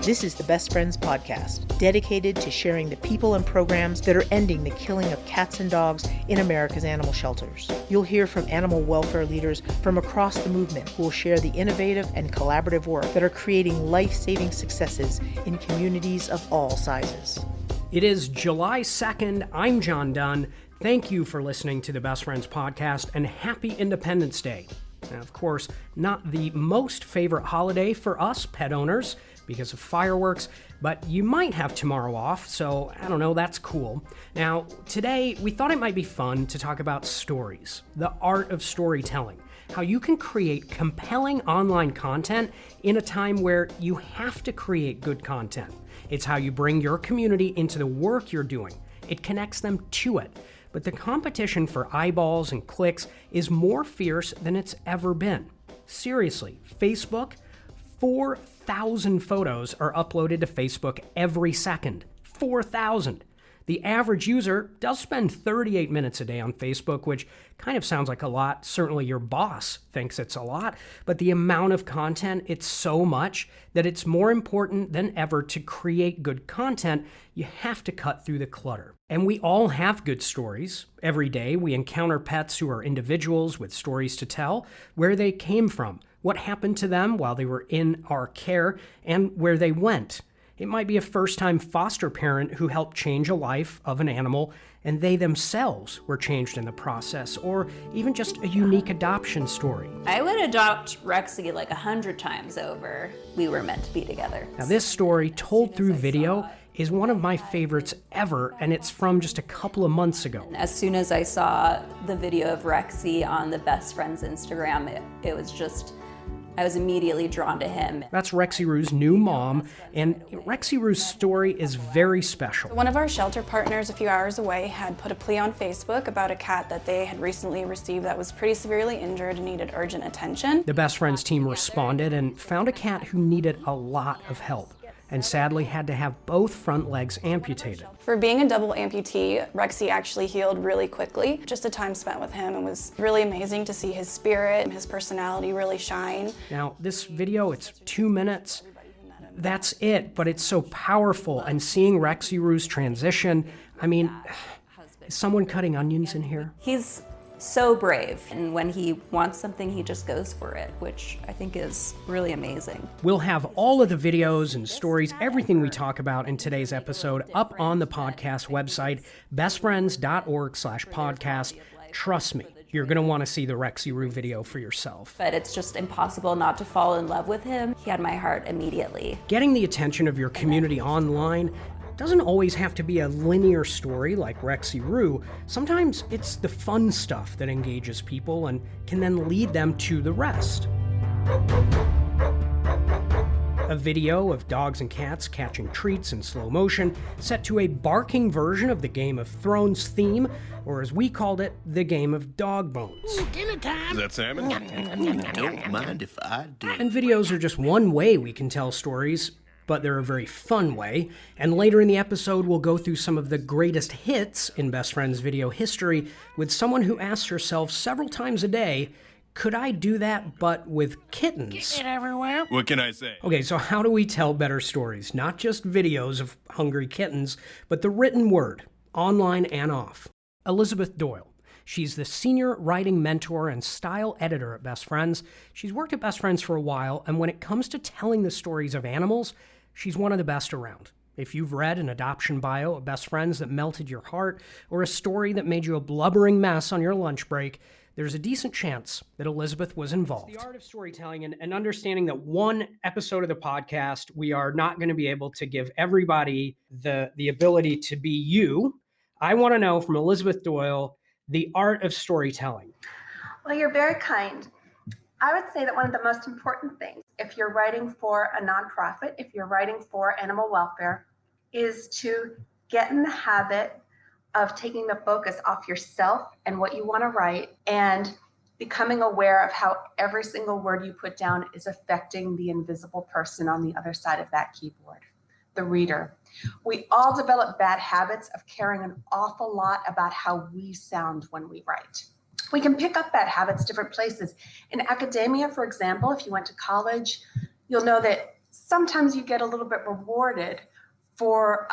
This is the Best Friends podcast, dedicated to sharing the people and programs that are ending the killing of cats and dogs in America's animal shelters. You'll hear from animal welfare leaders from across the movement who will share the innovative and collaborative work that are creating life-saving successes in communities of all sizes. It is July 2nd. I'm John Dunn. Thank you for listening to the Best Friends podcast, and happy Independence Day. Now, of course, not the most favorite holiday for us pet owners because of fireworks, but you might have tomorrow off, so I don't know, that's cool. Now, today we thought it might be fun to talk about stories, the art of storytelling, how you can create compelling online content in a time where you have to create good content. It's how you bring your community into the work you're doing. It connects them to it. But the competition for eyeballs and clicks is more fierce than it's ever been. Seriously, Facebook, 4,000 photos are uploaded to Facebook every second. 4,000. The average user does spend 38 minutes a day on Facebook, which kind of sounds like a lot. Certainly your boss thinks it's a lot, but the amount of content, it's so much that it's more important than ever to create good content. You have to cut through the clutter. And we all have good stories. Every day we encounter pets who are individuals with stories to tell, where they came from, what happened to them while they were in our care, and where they went. It might be a first-time foster parent who helped change a life of an animal, and they themselves were changed in the process, or even just a unique adoption story. I would adopt Rexy like 100 times over. We were meant to be together. Now, this story, told through video, is one of my favorites ever, and it's from just a couple of months ago. As soon as I saw the video of Rexy on the Best Friends Instagram, it was just, I was immediately drawn to him. That's Rexy Roo's new mom, and Rexy Roo's story is very special. One of our shelter partners a few hours away had put a plea on Facebook about a cat that they had recently received that was pretty severely injured and needed urgent attention. The Best Friends team responded and found a cat who needed a lot of help, and sadly had to have both front legs amputated. For being a double amputee, Rexy actually healed really quickly. Just the time spent with him, it was really amazing to see his spirit and his personality really shine. Now, this video, it's 2 minutes. That's it, but it's so powerful, and seeing Rexy Roo's transition, I mean, is someone cutting onions in here? He's so brave, and when he wants something, he just goes for it, which I think is really amazing. We'll have all of the videos and stories, everything we talk about in today's episode up on the podcast website, bestfriends.org/podcast. Trust me, you're going to want to see the Rexy Roo video for yourself. But it's just impossible not to fall in love with him. He had my heart immediately. Getting the attention of your community online doesn't always have to be a linear story like Rexy Roo. Sometimes it's the fun stuff that engages people and can then lead them to the rest. A video of dogs and cats catching treats in slow motion, set to a barking version of the Game of Thrones theme, or as we called it, the Game of Dog Bones. Dinner time. Is that salmon? Don't mind if I do. And videos are just one way we can tell stories, but they're a very fun way. And later in the episode, we'll go through some of the greatest hits in Best Friends video history with someone who asks herself several times a day, could I do that but with kittens? Get it everywhere. What can I say? Okay, so how do we tell better stories? Not just videos of hungry kittens, but the written word, online and off. Elizabeth Doyle. She's the senior writing mentor and style editor at Best Friends. She's worked at Best Friends for a while, and when it comes to telling the stories of animals, she's one of the best around. If you've read an adoption bio of Best Friends that melted your heart, or a story that made you a blubbering mess on your lunch break, there's a decent chance that Elizabeth was involved. The art of storytelling and understanding that one episode of the podcast, we are not going to be able to give everybody the ability to be you. I want to know from Elizabeth Doyle, the art of storytelling. Well, you're very kind. I would say that one of the most important things, if you're writing for a nonprofit, if you're writing for animal welfare, is to get in the habit of taking the focus off yourself and what you want to write and becoming aware of how every single word you put down is affecting the invisible person on the other side of that keyboard, the reader. We all develop bad habits of caring an awful lot about how we sound when we write. We can pick up bad habits different places. In academia, for example, if you went to college, you'll know that sometimes you get a little bit rewarded for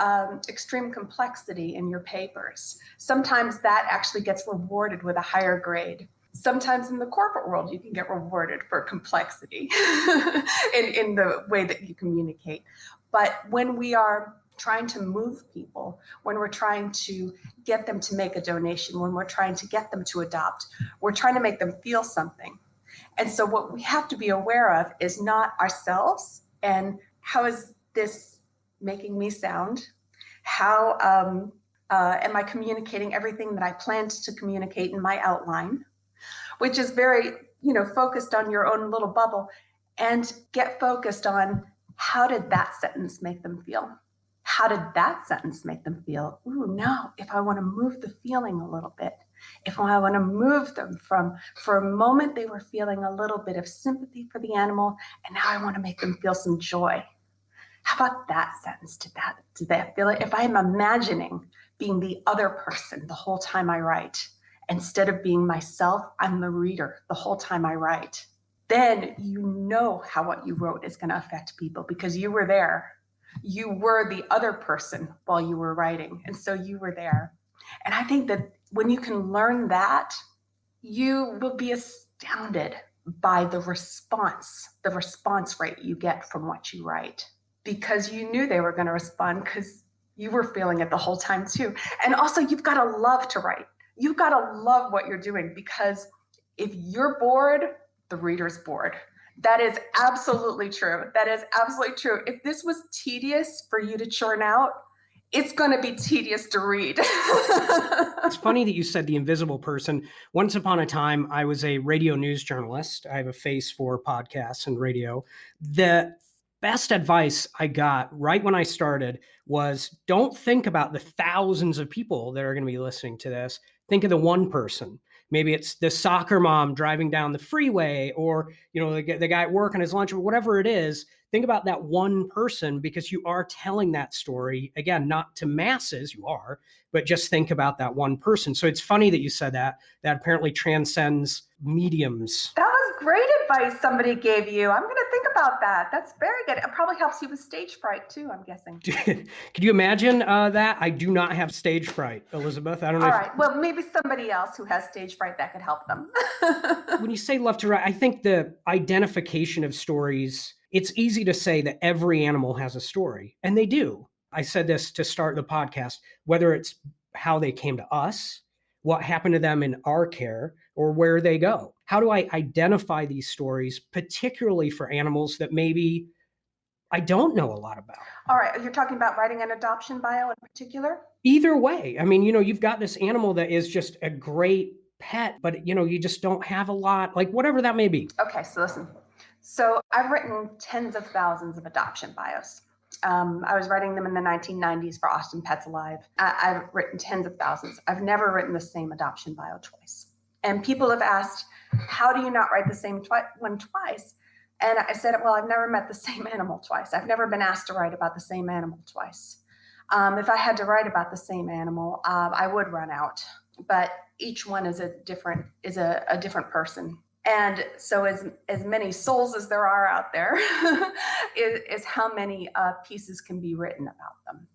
extreme complexity in your papers. Sometimes that actually gets rewarded with a higher grade. Sometimes in the corporate world, you can get rewarded for complexity in the way that you communicate. But when we are trying to move people, when we're trying to get them to make a donation, when we're trying to get them to adopt, we're trying to make them feel something. And so what we have to be aware of is not ourselves and how is this making me sound? How am I communicating everything that I planned to communicate in my outline, which is very, focused on your own little bubble, and get focused on how did that sentence make them feel? How did that sentence make them feel? Ooh, no, if I want to move the feeling a little bit, if I want to move them from, for a moment, they were feeling a little bit of sympathy for the animal, and now I want to make them feel some joy. How about that sentence? Did that feel it? If I'm imagining being the other person the whole time I write, instead of being myself, I'm the reader the whole time I write, then you know how what you wrote is going to affect people because you were there. You were the other person while you were writing, and so you were there. And I think that when you can learn that, you will be astounded by the response rate you get from what you write, because you knew they were going to respond because you were feeling it the whole time too. And also, you've got to love to write. You've got to love what you're doing, because if you're bored, the reader's bored. That is absolutely true. That is absolutely true. If this was tedious for you to churn out, it's going to be tedious to read. It's funny that you said the invisible person. Once upon a time, I was a radio news journalist. I have a face for podcasts and radio. The best advice I got right when I started was, don't think about the thousands of people that are going to be listening to this. Think of the one person. Maybe it's the soccer mom driving down the freeway, or the guy at work on his lunch, or whatever it is. Think about that one person, because you are telling that story, again, not to masses, you are, but just think about that one person. So it's funny that you said that apparently transcends mediums. That was great advice somebody gave you. I'm going to think about that. That's very good. It probably helps you with stage fright too, I'm guessing. Could you imagine that? I do not have stage fright, Elizabeth. I don't know. All right. Well, maybe somebody else who has stage fright, that could help them. When you say love to write, I think the identification of stories, it's easy to say that every animal has a story, and they do. I said this to start the podcast, whether it's how they came to us, what happened to them in our care, or where they go. How do I identify these stories, particularly for animals that maybe I don't know a lot about? All right. You're talking about writing an adoption bio in particular? Either way. I mean, you've got this animal that is just a great pet, but you just don't have a lot, like whatever that may be. Okay, so listen. So I've written tens of thousands of adoption bios. I was writing them in the 1990s for Austin Pets Alive. I've written tens of thousands. I've never written the same adoption bio twice. And people have asked, how do you not write the same one twice? And I said, well, I've never met the same animal twice. I've never been asked to write about the same animal twice. If I had to write about the same animal, I would run out. But each one is a different person. And so as many souls as there are out there is how many pieces can be written about them.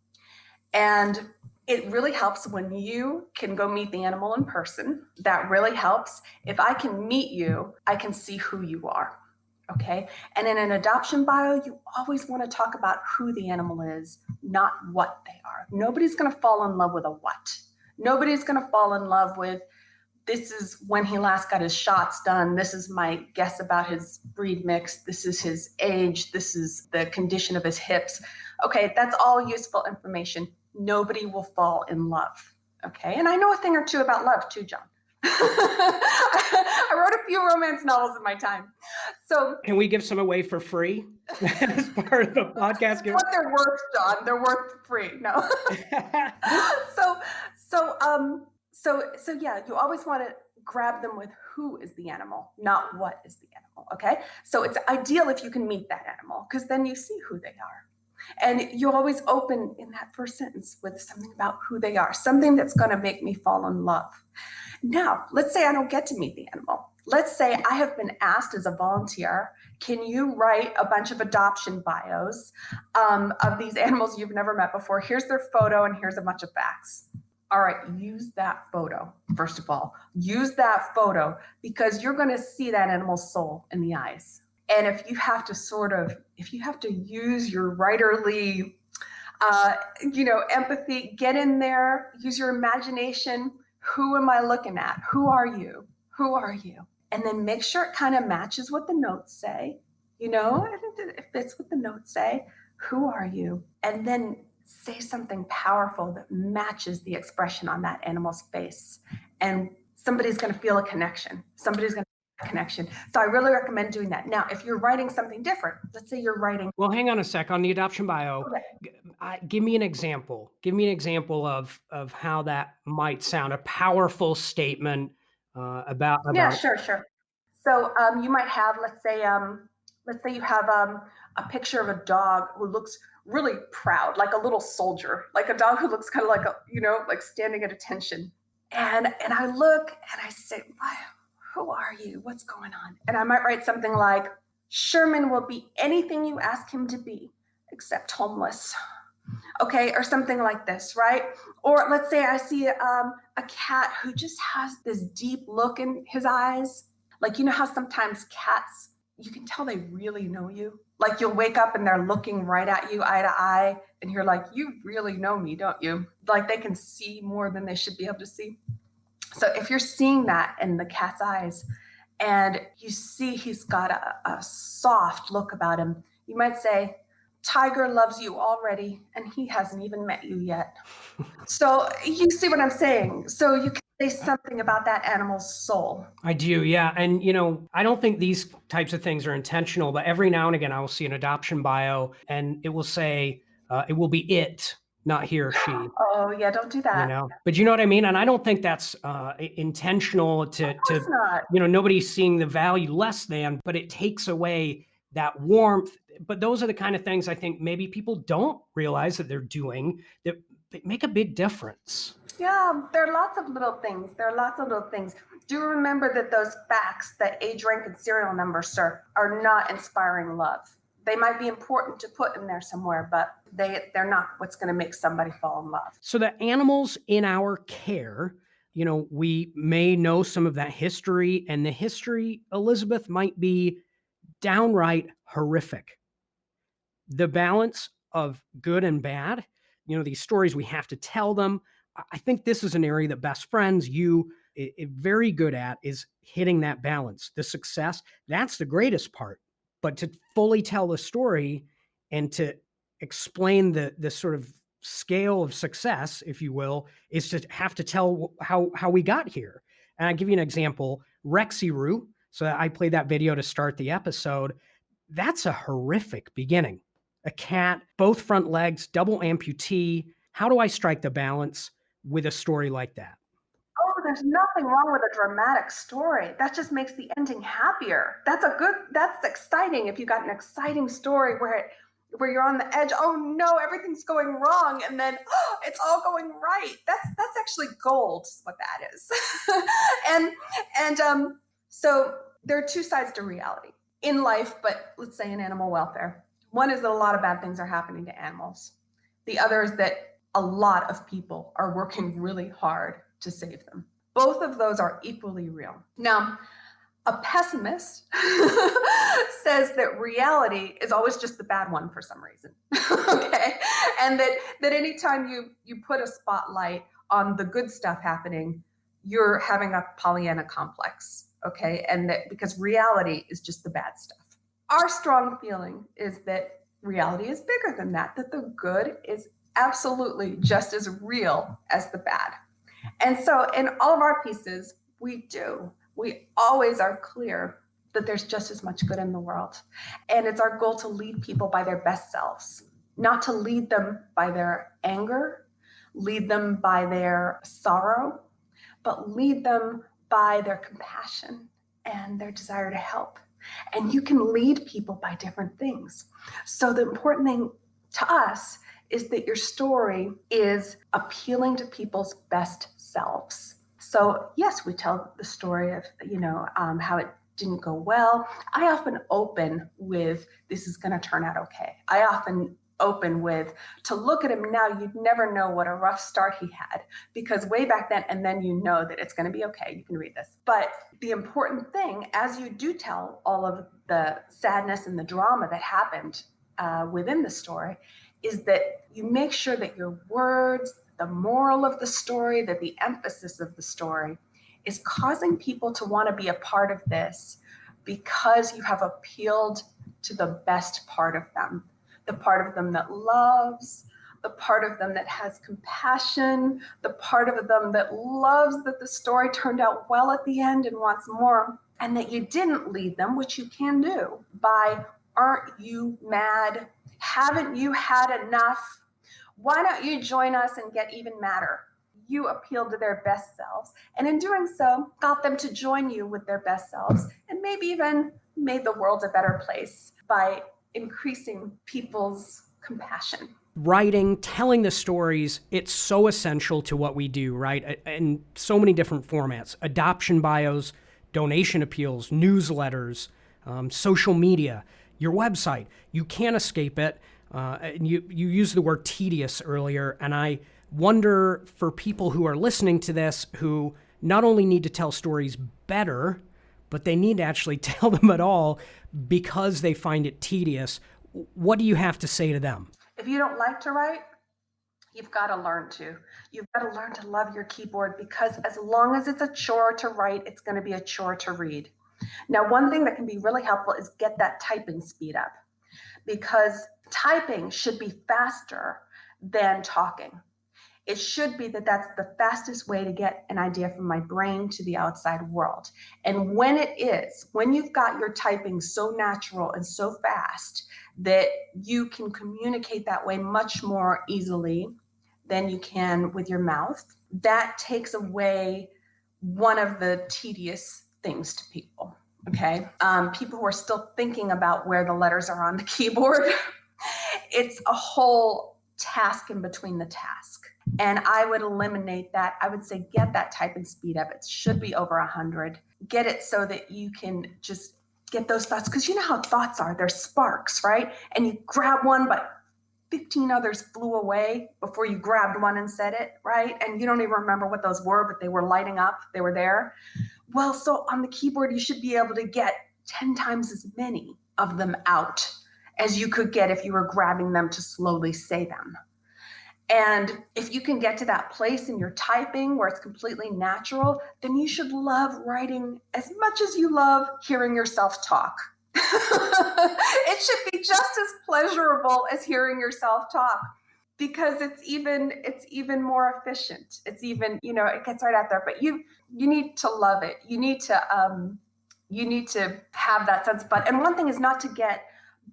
And it really helps when you can go meet the animal in person. That really helps. If I can meet you, I can see who you are. Okay. And in an adoption bio, you always want to talk about who the animal is, not what they are. Nobody's going to fall in love with a what. Nobody's going to fall in love with, this is when he last got his shots done. This is my guess about his breed mix. This is his age. This is the condition of his hips. Okay, that's all useful information. Nobody will fall in love. Okay, and I know a thing or two about love too, John. I wrote a few romance novels in my time. So can we give some away for free as part of the podcast? What they're worth, John. They're worth free. No. So yeah, you always want to grab them with who is the animal, not what is the animal. Okay. So it's ideal if you can meet that animal, because then you see who they are. And you always open in that first sentence with something about who they are, something that's going to make me fall in love. Now, let's say I don't get to meet the animal. let's say I have been asked as a volunteer, can you write a bunch of adoption bios of these animals you've never met before? Here's their photo and here's a bunch of facts. All right, use that photo. First of all, use that photo because you're going to see that animal's soul in the eyes. And if you have to use your writerly, empathy, get in there, use your imagination. Who am I looking at? Who are you? Who are you? And then make sure it kind of matches what the notes say. It fits what the notes say. Who are you? And then say something powerful that matches the expression on that animal's face. And somebody's going to feel a connection. Somebody's going to feel a connection. So I really recommend doing that. Now, if you're writing something different, let's say you're writing. Well, hang on a sec on the adoption bio. Okay. Give me an example. Give me an example of how that might sound. A powerful statement about. Yeah, sure. So you might have, let's say you have a picture of a dog who looks really proud, like a little soldier, like a dog who looks kind of like like standing at attention. And I look and I say, wow, who are you? What's going on? And I might write something like, Sherman will be anything you ask him to be, except homeless. Okay, or something like this, right? Or let's say I see a cat who just has this deep look in his eyes. Like, how sometimes cats, you can tell they really know you. Like you'll wake up and they're looking right at you eye to eye and you're like, you really know me, don't you? Like they can see more than they should be able to see. So if you're seeing that in the cat's eyes and you see he's got a soft look about him, you might say, Tiger loves you already and he hasn't even met you yet. So you see what I'm saying? So you can say something about that animal's soul. I do, yeah. And, I don't think these types of things are intentional, but every now and again, I will see an adoption bio and it will say, it will be it, not he or she. Oh, yeah, don't do that. But you know what I mean? And I don't think that's intentional to not. Nobody's seeing the value less than, but it takes away that warmth. But those are the kind of things I think maybe people don't realize that they're doing that make a big difference. Yeah, there are lots of little things. Do remember that those facts, that age, rank, and serial number, sir, are not inspiring love. They might be important to put in there somewhere, but they're not what's going to make somebody fall in love. So the animals in our care, we may know some of that history, and the history, Elizabeth, might be downright horrific. The balance of good and bad, these stories, we have to tell them. I think this is an area that Best Friends, you very good at, is hitting that balance. The success, that's the greatest part. But to fully tell the story and to explain the sort of scale of success, if you will, is to have to tell how we got here. And I give you an example, Rexy Roo. So I played that video to start the episode. That's a horrific beginning. A cat, both front legs, double amputee. How do I strike the balance with a story like that? Oh, there's nothing wrong with a dramatic story. That just makes the ending happier. That's exciting. If you got an exciting story where you're on the edge, oh no, everything's going wrong, and then it's all going right. That's actually gold, is what that is. So there are two sides to reality in life, but let's say in animal welfare. One is that a lot of bad things are happening to animals. The other is that a lot of people are working really hard to save them. Both of those are equally real. Now, a pessimist says that reality is always just the bad one for some reason, okay? And that anytime you put a spotlight on the good stuff happening, you're having a Pollyanna complex, okay? And that because reality is just the bad stuff. Our strong feeling is that reality is bigger than that the good is absolutely just as real as the bad. And so in all of our pieces, we always are clear that there's just as much good in the world. And it's our goal to lead people by their best selves, not to lead them by their anger, lead them by their sorrow, but lead them by their compassion and their desire to help. And you can lead people by different things. So the important thing to us is that your story is appealing to people's best selves. So yes, we tell the story of, how it didn't go well. I often open with, this is going to turn out okay. I often open with, to look at him now, you'd never know what a rough start he had, because way back then, and then you know that it's going to be okay. You can read this. But the important thing, as you do tell all of the sadness and the drama that happened within the story, is that you make sure that your words, the moral of the story, that the emphasis of the story is causing people to want to be a part of this, because you have appealed to the best part of them, the part of them that loves, the part of them that has compassion, the part of them that loves that the story turned out well at the end and wants more, and that you didn't lead them, which you can do by, aren't you mad? Haven't you had enough? Why don't you join us and get even madder? You appealed to their best selves, and in doing so, got them to join you with their best selves, and maybe even made the world a better place by increasing people's compassion. Writing, telling the stories, it's so essential to what we do, right? In so many different formats: adoption bios, donation appeals, newsletters, social media, your website. You can't escape it. And you used the word tedious earlier, and I wonder, for people who are listening to this, who not only need to tell stories better, but they need to actually tell them at all because they find it tedious. What do you have to say to them? If you don't like to write, you've got to learn to. You've got to learn to love your keyboard, because as long as it's a chore to write, it's going to be a chore to read. Now, one thing that can be really helpful is get that typing speed up, because typing should be faster than talking. It should be that that's the fastest way to get an idea from my brain to the outside world. And when it is, when you've got your typing so natural and so fast that you can communicate that way much more easily than you can with your mouth, that takes away one of the tedious things to people. Okay. People who are still thinking about where the letters are on the keyboard, it's a whole task in between the task. And I would eliminate that. I would say get that typing speed up. It should be over 100. Get it so that you can just get those thoughts, because you know how thoughts are. They're sparks, right? And you grab one, but 15 others flew away before you grabbed one and said it, right? And you don't even remember what those were, but they were lighting up. They were there. Well, so on the keyboard, you should be able to get 10 times as many of them out as you could get if you were grabbing them to slowly say them. And if you can get to that place in your typing where it's completely natural, then you should love writing as much as you love hearing yourself talk. It should be just as pleasurable as hearing yourself talk, because it's even more efficient. It's even, it gets right out there, but you need to love it. You need to have that sense of fun. And one thing is not to get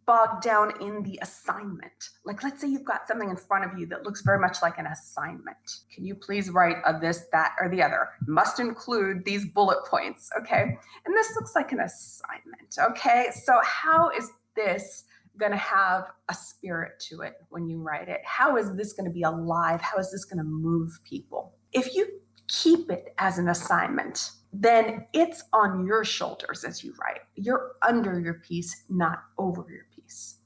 bogged down in the assignment. Like, let's say you've got something in front of you that looks very much like an assignment. Can you please write a this, that, or the other? Must include these bullet points, okay? And this looks like an assignment, okay? So how is this going to have a spirit to it when you write it? How is this going to be alive? How is this going to move people? If you keep it as an assignment, then it's on your shoulders as you write. You're under your piece, not over your piece.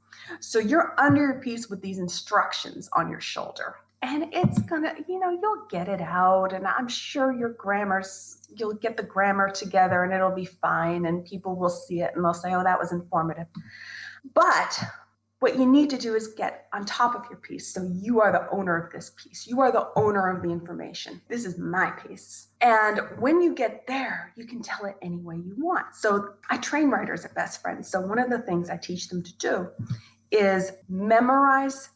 So you're under your piece with these instructions on your shoulder. And it's gonna, you'll get it out. And I'm sure you'll get the grammar together and it'll be fine. And people will see it and they'll say, oh, that was informative. But what you need to do is get on top of your piece. So you are the owner of this piece. You are the owner of the information. This is my piece. And when you get there, you can tell it any way you want. So I train writers at Best Friends. So one of the things I teach them to do is memorize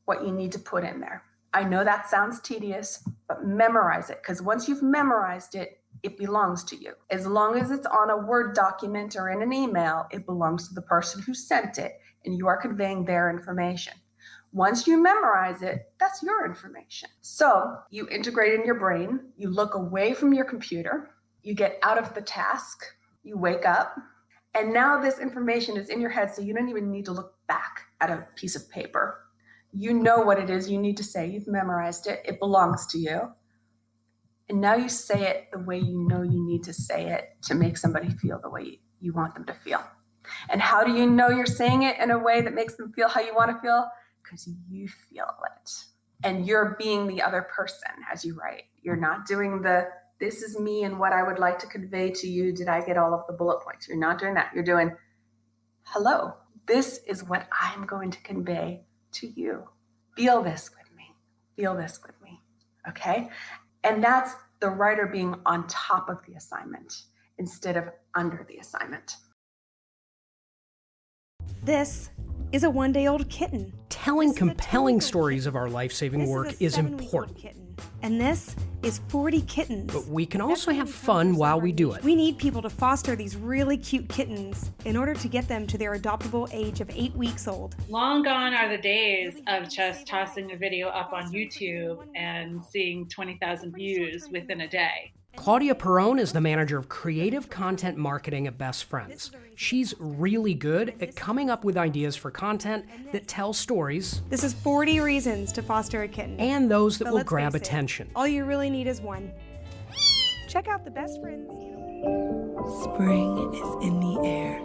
what you need to put in there. I know that sounds tedious, but memorize it, because once you've memorized it, it belongs to you. As long as it's on a Word document or in an email, it belongs to the person who sent it, and you are conveying their information. Once you memorize it, that's your information. So you integrate in your brain, you look away from your computer, you get out of the task, you wake up, and now this information is in your head, so you don't even need to look back at a piece of paper. You know what it is you need to say. You've memorized it. It belongs to you. And now you say it the way you know you need to say it to make somebody feel the way you want them to feel. And how do you know you're saying it in a way that makes them feel how you want to feel? Because you feel it. And you're being the other person as you write. You're not doing this is me and what I would like to convey to you. Did I get all of the bullet points? You're not doing that. You're doing, hello, this is what I'm going to convey to you. Feel this with me. Feel this with me. Okay? And that's the writer being on top of the assignment instead of under the assignment. This is a one-day-old kitten. Telling compelling stories of our life-saving work is important. Kitten. And this is 40 kittens. But we can also have fun while we do it. We need people to foster these really cute kittens in order to get them to their adoptable age of 8 weeks old. Long gone are the days of just tossing a video up on YouTube and seeing 20,000 views within a day. Claudia Perrone is the manager of creative content marketing at Best Friends. She's really good at coming up with ideas for content that tell stories. This is 40 reasons to foster a kitten. And those that But will let's grab face it, attention. all you really need is one. Check out the Best Friends. Spring is in the air.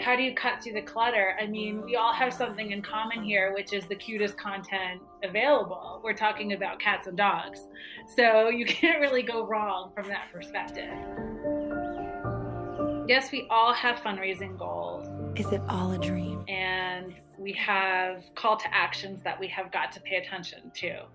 How do you cut through the clutter? I mean, we all have something in common here, which is the cutest content available. We're talking about cats and dogs. So you can't really go wrong from that perspective. Yes, we all have fundraising goals. Is it all a dream? And we have call to actions that we have got to pay attention to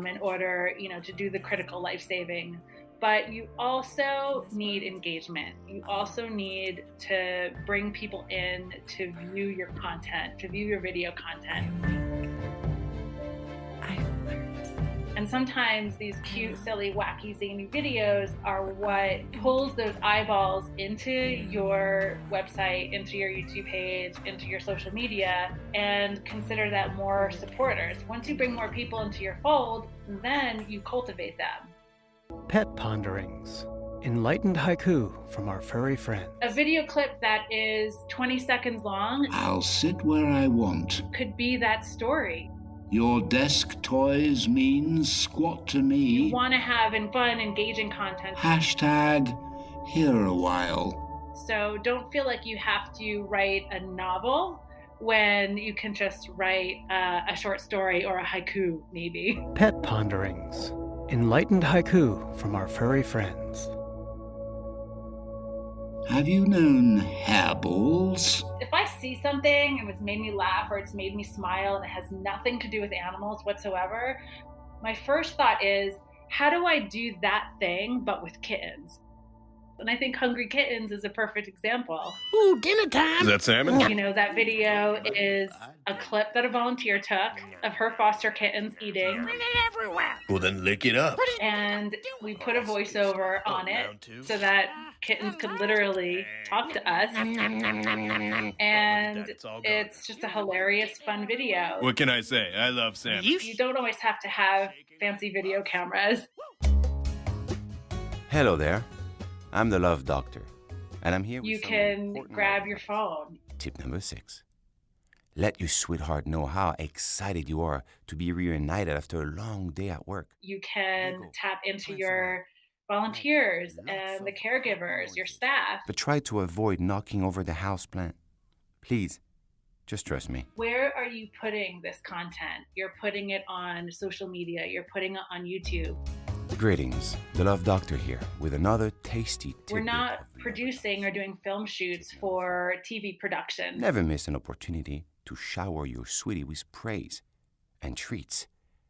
in order, to do the critical life-saving. But you also need engagement. You also need to bring people in to view your content, to view your video content. I flirt. And sometimes these cute, silly, wacky, zany videos are what pulls those eyeballs into your website, into your YouTube page, into your social media, and consider that more supporters. Once you bring more people into your fold, then you cultivate them. Pet Ponderings. Enlightened haiku from our furry friends. A video clip that is 20 seconds long I'll sit where I want. could be that story. Your desk toys means squat to me. You want to have fun, engaging content. Hashtag here a while. So don't feel like you have to write a novel when you can just write a short story or a haiku, maybe. Pet Ponderings. Enlightened haiku from our furry friends. Have you known hairballs? If I see something and it's made me laugh or it's made me smile and it has nothing to do with animals whatsoever, my first thought is, how do I do that thing but with kittens? And I think Hungry Kittens is a perfect example. Ooh, dinner time! Is that salmon? That video is a clip that a volunteer took of her foster kittens eating. Well, then lick it up. And we put a voiceover on it so that kittens could literally talk to us. And it's just a hilarious, fun video. What can I say? I love salmon. You don't always have to have fancy video cameras. Hello there. I'm the Love Doctor, and I'm here with You some can important grab your phone. Tip number 6. Let your sweetheart know how excited you are to be reunited after a long day at work. You can tap into your volunteers and the caregivers, your staff. But try to avoid knocking over the houseplant. Please, just trust me. Where are you putting this content? You're putting it on social media. You're putting it on YouTube. Greetings, the Love Doctor here with another tasty tidbit. We're not producing or doing film shoots for TV production. Never miss an opportunity to shower your sweetie with praise and treats.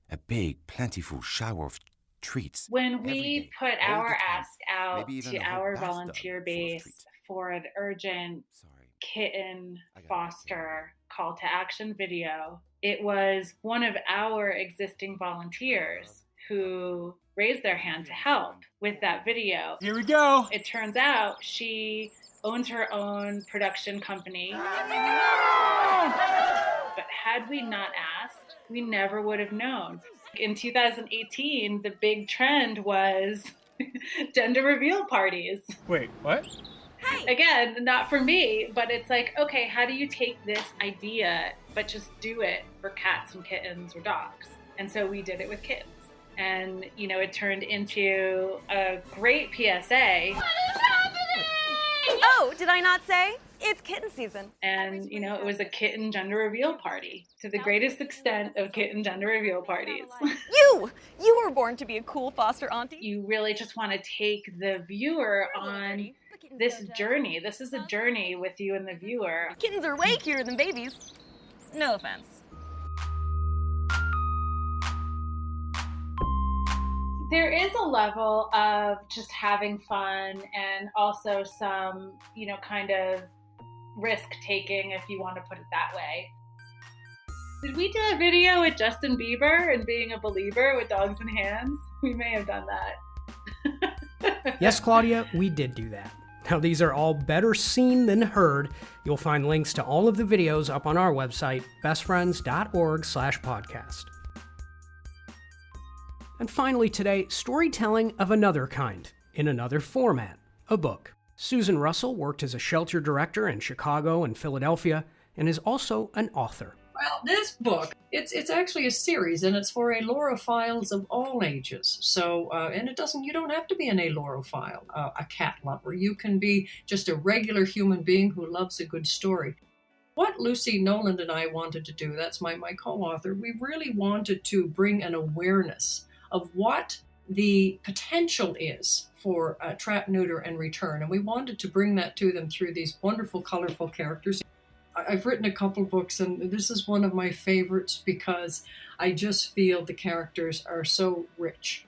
A big, plentiful shower of treats. When we day, put all our the time. ask out Maybe even to a whole our bathtub volunteer full of base treats. for an urgent kitten foster call to action video, it was one of our existing volunteers who raised their hand to help with that video. Here we go. It turns out she owns her own production company. But had we not asked, we never would have known. In 2018, the big trend was gender reveal parties. Wait, what? Again, not for me, but it's like, okay, how do you take this idea, but just do it for cats and kittens or dogs? And so we did it with kittens. And, it turned into a great PSA. What is happening? Oh, did I not say? It's kitten season. And, it was a kitten gender reveal party to the greatest extent of kitten gender reveal parties. You were born to be a cool foster auntie. You really just want to take the viewer on this journey. This is a journey with you and the viewer. Kittens are way cuter than babies. No offense. There is a level of just having fun and also some, kind of risk taking, if you want to put it that way. Did we do a video with Justin Bieber and being a believer with dogs in hands? We may have done that. Yes, Claudia, we did do that. Now, these are all better seen than heard. You'll find links to all of the videos up on our website, bestfriends.org/podcast. And finally today, storytelling of another kind, in another format, a book. Susan Russell worked as a shelter director in Chicago and Philadelphia, and is also an author. Well, this book, it's actually a series, and it's for alorophiles of all ages. So, and you don't have to be an alorophile, a cat lover. You can be just a regular human being who loves a good story. What Lucy Noland and I wanted to do, that's my co-author, we really wanted to bring an awareness of what the potential is for trap, neuter, and return. And we wanted to bring that to them through these wonderful, colorful characters. I've written a couple books, and this is one of my favorites because I just feel the characters are so rich.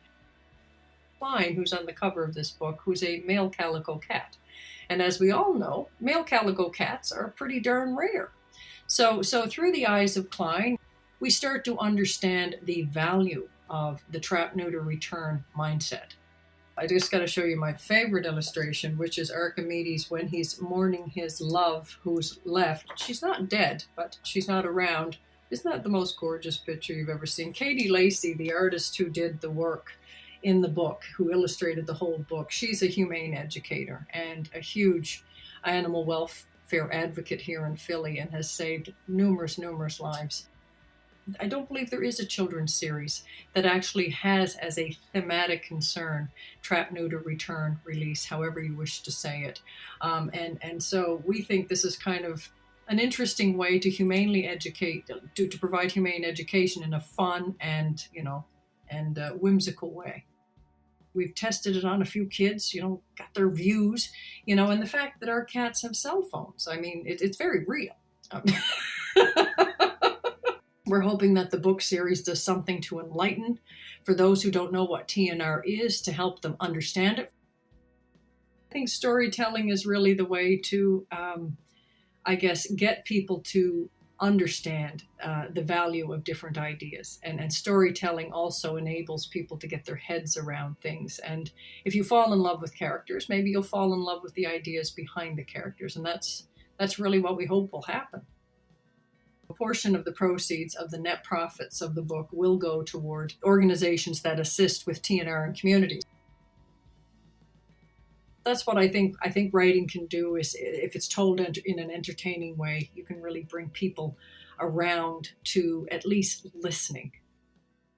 Klein, who's on the cover of this book, who's a male calico cat. And as we all know, male calico cats are pretty darn rare. So through the eyes of Klein, we start to understand the value of the trap, neuter, return mindset. I just got to show you my favorite illustration, which is Archemedes when he's mourning his love who's left. She's not dead, but she's not around. Isn't that the most gorgeous picture you've ever seen? Katie Lacey, the artist who did the work in the book, who illustrated the whole book, she's a humane educator and a huge animal welfare advocate here in Philly and has saved numerous lives. I don't believe there is a children's series that actually has as a thematic concern trap, neuter, return, release, however you wish to say it. And so we think this is kind of an interesting way to humanely educate, to provide humane education in a fun and whimsical way. We've tested it on a few kids, got their views, and the fact that our cats have cell phones. I mean, it's very real. We're hoping that the book series does something to enlighten for those who don't know what TNR is, to help them understand it. I think storytelling is really the way to, get people to understand the value of different ideas. And storytelling also enables people to get their heads around things. And if you fall in love with characters, maybe you'll fall in love with the ideas behind the characters. And that's really what we hope will happen. A portion of the proceeds of the net profits of the book will go toward organizations that assist with TNR in communities. That's what I think writing can do, is if it's told in an entertaining way, you can really bring people around to at least listening.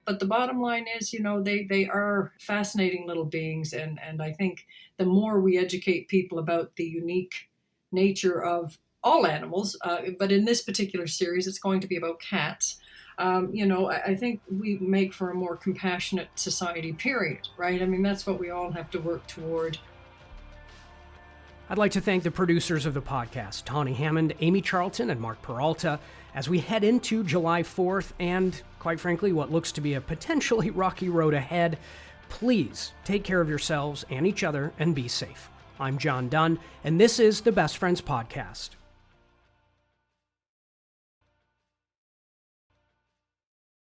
But the bottom line is, they are fascinating little beings. And I think the more we educate people about the unique nature of all animals, but in this particular series, it's going to be about cats. I think we make for a more compassionate society, period, right? I mean, that's what we all have to work toward. I'd like to thank the producers of the podcast, Tawny Hammond, Amy Charlton, and Mark Peralta, as we head into July 4th and, quite frankly, what looks to be a potentially rocky road ahead. Please take care of yourselves and each other and be safe. I'm John Dunn, and this is the Best Friends Podcast.